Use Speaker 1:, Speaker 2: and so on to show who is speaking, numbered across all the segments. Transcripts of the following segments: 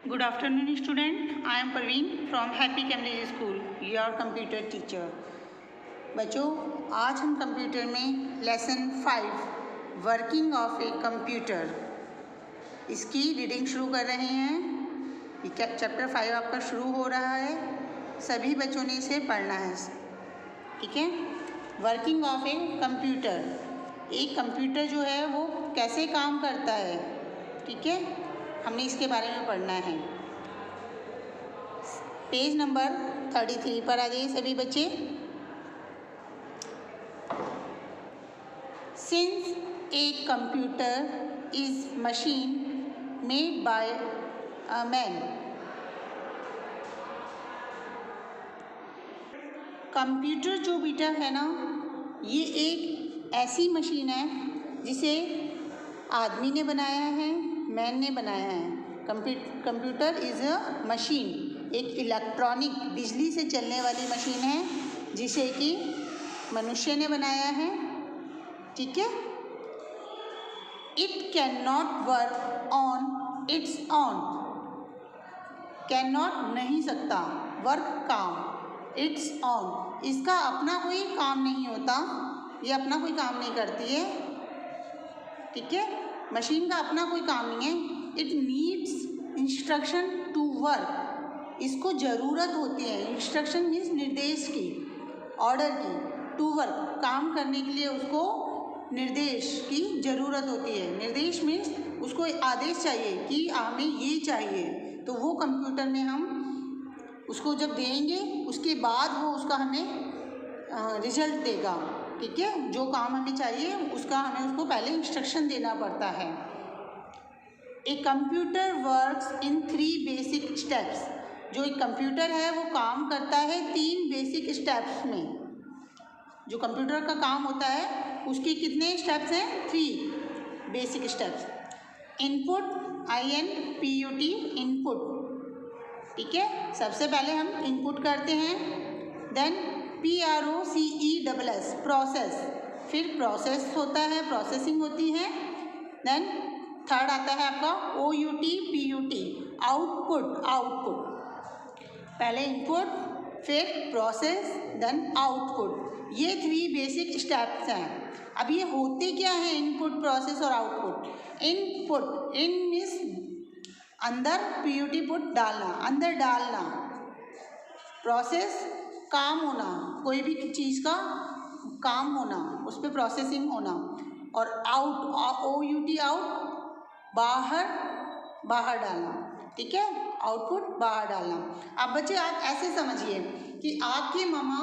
Speaker 1: Good afternoon, student. I am Parveen from Happy Cambridge School, your computer teacher. बच्चों, आज हम computer में lesson 5 working of a computer इसकी reading शुरू कर रहे हैं। चैप्टर 5 आपका शुरू हो रहा है। सभी बच्चों ने इसे पढ़ना है, ठीक है। वर्किंग ऑफ ए कंप्यूटर, एक कंप्यूटर जो है वो कैसे काम करता है, ठीक है, हमने इसके बारे में पढ़ना है। पेज नंबर 33 पर आ जाइए सभी बच्चे। Since a computer is machine made by a man, computer जो बेटा है ना, ये एक ऐसी मशीन है जिसे आदमी ने बनाया है, मैन ने बनाया है। कंप्यूटर इज़ अ मशीन, एक इलेक्ट्रॉनिक बिजली से चलने वाली मशीन है जिसे कि मनुष्य ने बनाया है, ठीक है। It can not work on it's on, can not नहीं सकता, वर्क काम, इट्स ऑन इसका अपना कोई काम नहीं होता, ये अपना कोई काम नहीं करती है, ठीक है। मशीन का अपना कोई काम नहीं है। It needs instruction to work, इसको ज़रूरत होती है, इंस्ट्रक्शन मीन्स निर्देश की, ऑर्डर की, टू वर्क काम करने के लिए उसको निर्देश की ज़रूरत होती है। निर्देश मीन्स उसको आदेश चाहिए कि हमें ये चाहिए, तो वो कंप्यूटर में हम उसको जब देंगे उसके बाद वो उसका हमें रिजल्ट देगा, ठीक है। जो काम हमें चाहिए उसका हमें उसको पहले इंस्ट्रक्शन देना पड़ता है। A computer works in 3 basic steps, जो एक कंप्यूटर है वो काम करता है 3 बेसिक स्टेप्स में। जो कंप्यूटर का काम होता है उसके कितने स्टेप्स हैं? 3 basic steps. Input, INPUT, input, ठीक है। सबसे पहले हम इनपुट करते हैं, देन PROCESS, प्रोसेस, फिर प्रोसेस होता है, प्रोसेसिंग होती है, देन थर्ड आता है आपका OUT, आउटपुट, आउटपुट। पहले इनपुट, फिर प्रोसेस, देन आउटपुट, ये 3 बेसिक स्टेप्स हैं। अब ये होते क्या हैं इनपुट, प्रोसेस और आउटपुट? इनपुट, इन मीन्स अंदर, PUT पुट डालना, अंदर डालना। प्रोसेस काम होना, कोई भी चीज़ का काम होना, उस पर प्रोसेसिंग होना। और आउट, OUT आउट, बाहर, बाहर डालना, ठीक है, आउटपुट बाहर डालना। अब बच्चे आप ऐसे समझिए कि आपकी मम्मा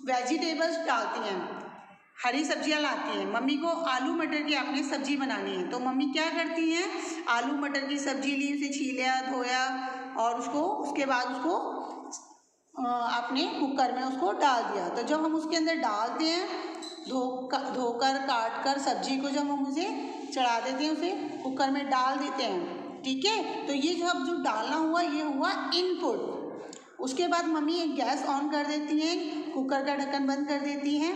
Speaker 1: वेजिटेबल्स डालती हैं, हरी सब्जियां लाती हैं, मम्मी को आलू मटर की आपने सब्जी बनानी है, तो मम्मी क्या करती हैं? आलू मटर की सब्जी ली, उसे छीला, धोया और उसके बाद उसको आपने कुकर में उसको डाल दिया। तो जब हम उसके अंदर डालते हैं, धोकर काट कर सब्जी को जब हम उसे चढ़ा देते हैं, उसे कुकर में डाल देते हैं, ठीक है। तो ये जो डालना हुआ, ये हुआ इनपुट। उसके बाद मम्मी एक गैस ऑन कर देती हैं, कुकर का ढक्कन बंद कर देती हैं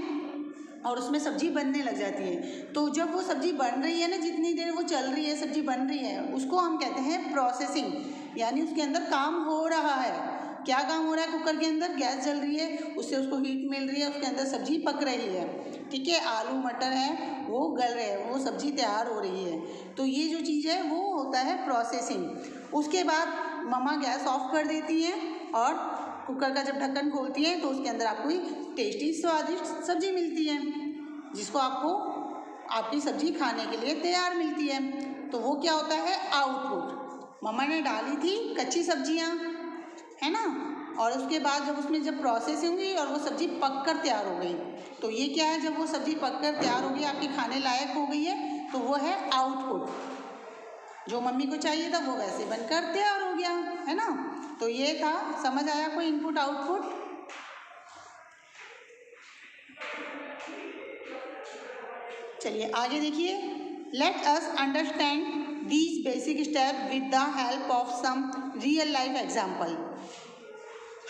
Speaker 1: और उसमें सब्जी बनने लग जाती है। तो जब वो सब्जी बन रही है ना, जितनी देर वो चल रही है, सब्जी बन रही है, उसको हम कहते हैं प्रोसेसिंग, यानी उसके अंदर काम हो रहा है। क्या काम हो रहा है? कुकर के अंदर गैस जल रही है, उससे उसको हीट मिल रही है, उसके अंदर सब्जी पक रही है, ठीक है। आलू मटर है वो गल रहे हैं, वो सब्जी तैयार हो रही है। तो ये जो चीज़ है वो होता है प्रोसेसिंग। उसके बाद मम्मा गैस ऑफ कर देती हैं और कुकर का जब ढक्कन खोलती हैं तो उसके अंदर आपको टेस्टी स्वादिष्ट सब्जी मिलती है, जिसको आपको आपकी सब्जी खाने के लिए तैयार मिलती है। तो वो क्या होता है? आउटपुट। मम्मा ने डाली थी कच्ची सब्जियां, है ना, और उसके बाद जब उसमें जब प्रोसेसिंग हुई और वो सब्जी पककर तैयार हो गई, तो ये क्या है? जब वो सब्जी पककर तैयार हो गई, आपकी खाने लायक हो गई है, तो वो है आउटपुट। जो मम्मी को चाहिए था वो वैसे बनकर तैयार हो गया, है ना। तो ये था, समझ आया कोई इनपुट आउटपुट? चलिए आगे देखिए। Let us understand these basic step with the help of some real life example.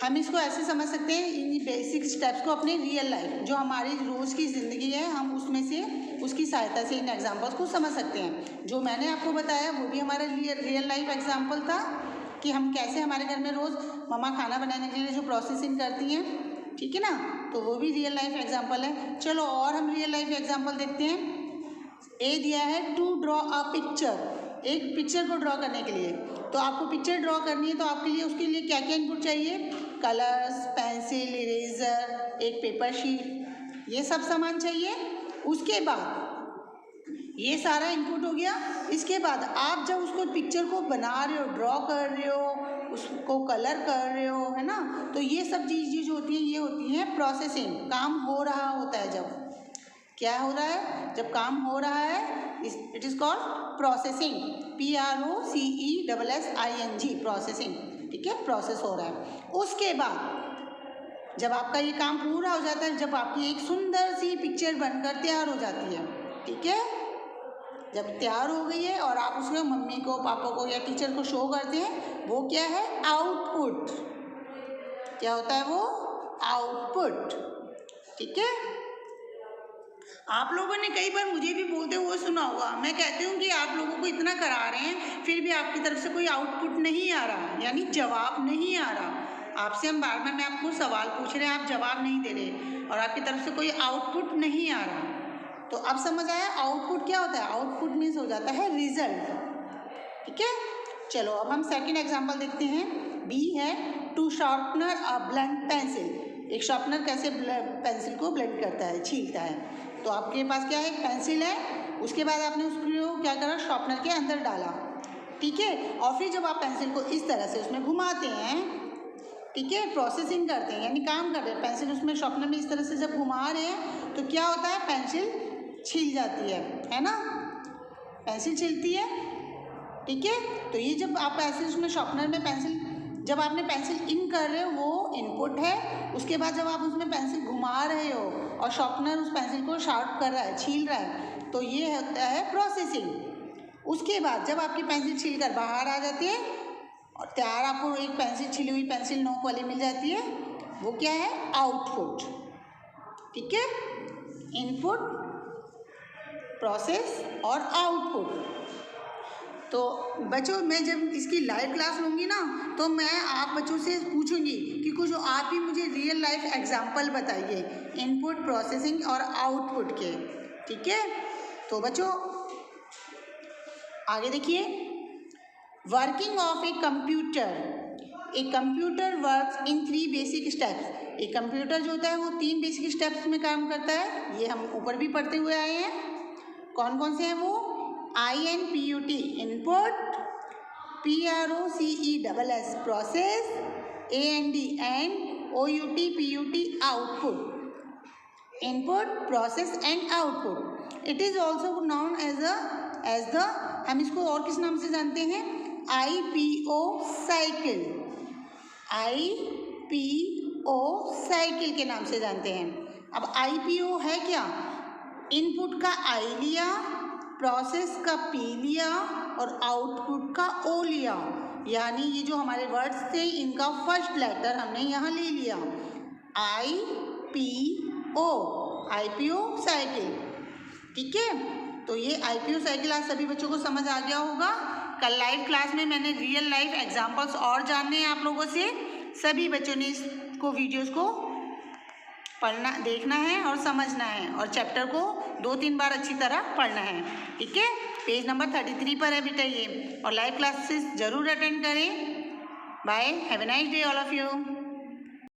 Speaker 1: हम इसको ऐसे समझ सकते हैं, इन बेसिक स्टेप्स को अपने रियल लाइफ, जो हमारी रोज़ की ज़िंदगी है, हम उसमें से उसकी सहायता से इन एग्जाम्पल्स को समझ सकते हैं। जो मैंने आपको बताया वो भी हमारा रियल लाइफ एग्जाम्पल था, कि हम कैसे हमारे घर में रोज़ मम्मा खाना बनाने के लिए जो प्रोसेसिंग करती हैं, ठीक है ना, तो वो भी रियल लाइफ एग्जांपल है। चलो और हम रियल लाइफ एग्जांपल देखते हैं। ए दिया है टू ड्रॉ अ पिक्चर, एक पिक्चर को ड्रॉ करने के लिए। तो आपको पिक्चर ड्रॉ करनी है तो आपके लिए उसके लिए क्या क्या इनपुट चाहिए? कलर्स, पेंसिल, इरेजर, एक पेपर शीट, ये सब सामान चाहिए। उसके बाद ये सारा इनपुट हो गया। इसके बाद आप जब उसको पिक्चर को बना रहे हो, ड्रॉ कर रहे हो, उसको कलर कर रहे हो, है ना, तो ये सब चीज़ होती है, ये होती है प्रोसेसिंग। काम हो रहा होता है जब, क्या हो रहा है? जब काम हो रहा है, it is called processing, PROCESSING, processing, ठीक है, प्रोसेस हो रहा है। उसके बाद जब आपका ये काम पूरा हो जाता है, जब आपकी एक सुंदर सी पिक्चर बनकर तैयार हो जाती है, ठीक है, जब तैयार हो गई है और आप उसको मम्मी को, पापा को या टीचर को शो करते हैं, वो क्या है? आउटपुट। क्या होता है वो? आउटपुट, ठीक है। आप लोगों ने कई बार मुझे भी बोलते हुए सुना होगा, मैं कहती हूँ कि आप लोगों को इतना करा रहे हैं फिर भी आपकी तरफ से कोई आउटपुट नहीं आ रहा, यानी जवाब नहीं आ रहा। आपसे हम बार बार, मैं आपको सवाल पूछ रहे हैं, आप जवाब नहीं दे रहे और आपकी तरफ से कोई आउटपुट नहीं आ रहा। तो अब समझ आया आउटपुट क्या होता है? आउटपुट मीन्स हो जाता है रिजल्ट, ठीक है। चलो अब हम सेकंड एग्जांपल देखते हैं। बी है to sharpener a blunt pencil. एक शार्पनर कैसे पेंसिल को ब्लेंड करता है, छीलता है। तो आपके पास क्या है? एक पेंसिल है, उसके बाद आपने उसको क्या करा? शार्पनर के अंदर डाला, ठीक है। और फिर जब आप पेंसिल को इस तरह से उसमें घुमाते हैं, ठीक है, प्रोसेसिंग करते हैं, यानी काम कर रहे हैं, पेंसिल उसमें शार्पनर में इस तरह से जब घुमा रहे हैं तो क्या होता है? पेंसिल छील जाती है ना, पेंसिल छिलती है, ठीक है। तो ये जब आप पेंसिल उसमें शार्पनर में पेंसिल, जब आपने पेंसिल इन कर रहे हो वो इनपुट है। उसके बाद जब आप उसमें पेंसिल घुमा रहे हो और शार्पनर उस पेंसिल को शार्प कर रहा है, छील रहा है, तो ये होता है प्रोसेसिंग। उसके बाद जब आपकी पेंसिल छील कर बाहर आ जाती है और तैयार आपको एक पेंसिल, छिली हुई पेंसिल नोक वाली मिल जाती है, वो क्या है? आउटपुट, ठीक है। इनपुट, प्रोसेस और आउटपुट। तो बच्चों मैं जब इसकी लाइव क्लास लूँगी ना, तो मैं आप बच्चों से पूछूंगी कि कुछ आप ही मुझे रियल लाइफ एग्जांपल बताइए इनपुट, प्रोसेसिंग और आउटपुट के, ठीक है। तो बच्चों आगे देखिए, working of a computer. A computer works in 3 basic steps. एक कंप्यूटर जो होता है वो 3 बेसिक स्टेप्स में काम करता है। ये हम ऊपर भी पढ़ते हुए आए हैं। कौन कौन से हैं वो? INPUT input, PROCESS process, AND OUT PUT output. Input, process and output. It is also known as the, हम इसको और किस नाम से जानते हैं? IPO साइकिल, IPO साइकिल के नाम से जानते हैं। अब IPO है क्या? इनपुट का I लिया, प्रोसेस का P लिया और आउटपुट का O लिया, यानी ये जो हमारे वर्ड्स थे इनका फर्स्ट लेटर हमने यहाँ ले लिया, IPO, IPO साइकिल, ठीक है। तो ये IPO साइकिल आज सभी बच्चों को समझ आ गया होगा। कल लाइव क्लास में मैंने रियल लाइफ एग्जांपल्स और जानने हैं आप लोगों से। सभी बच्चों ने इसको, वीडियोस को पढ़ना, देखना है और समझना है और चैप्टर को 2-3 बार अच्छी तरह पढ़ना है, ठीक है। पेज नंबर 33 पर है बेटा ये, और लाइव क्लासेस ज़रूर अटेंड करें। Bye, have a nice day all of you.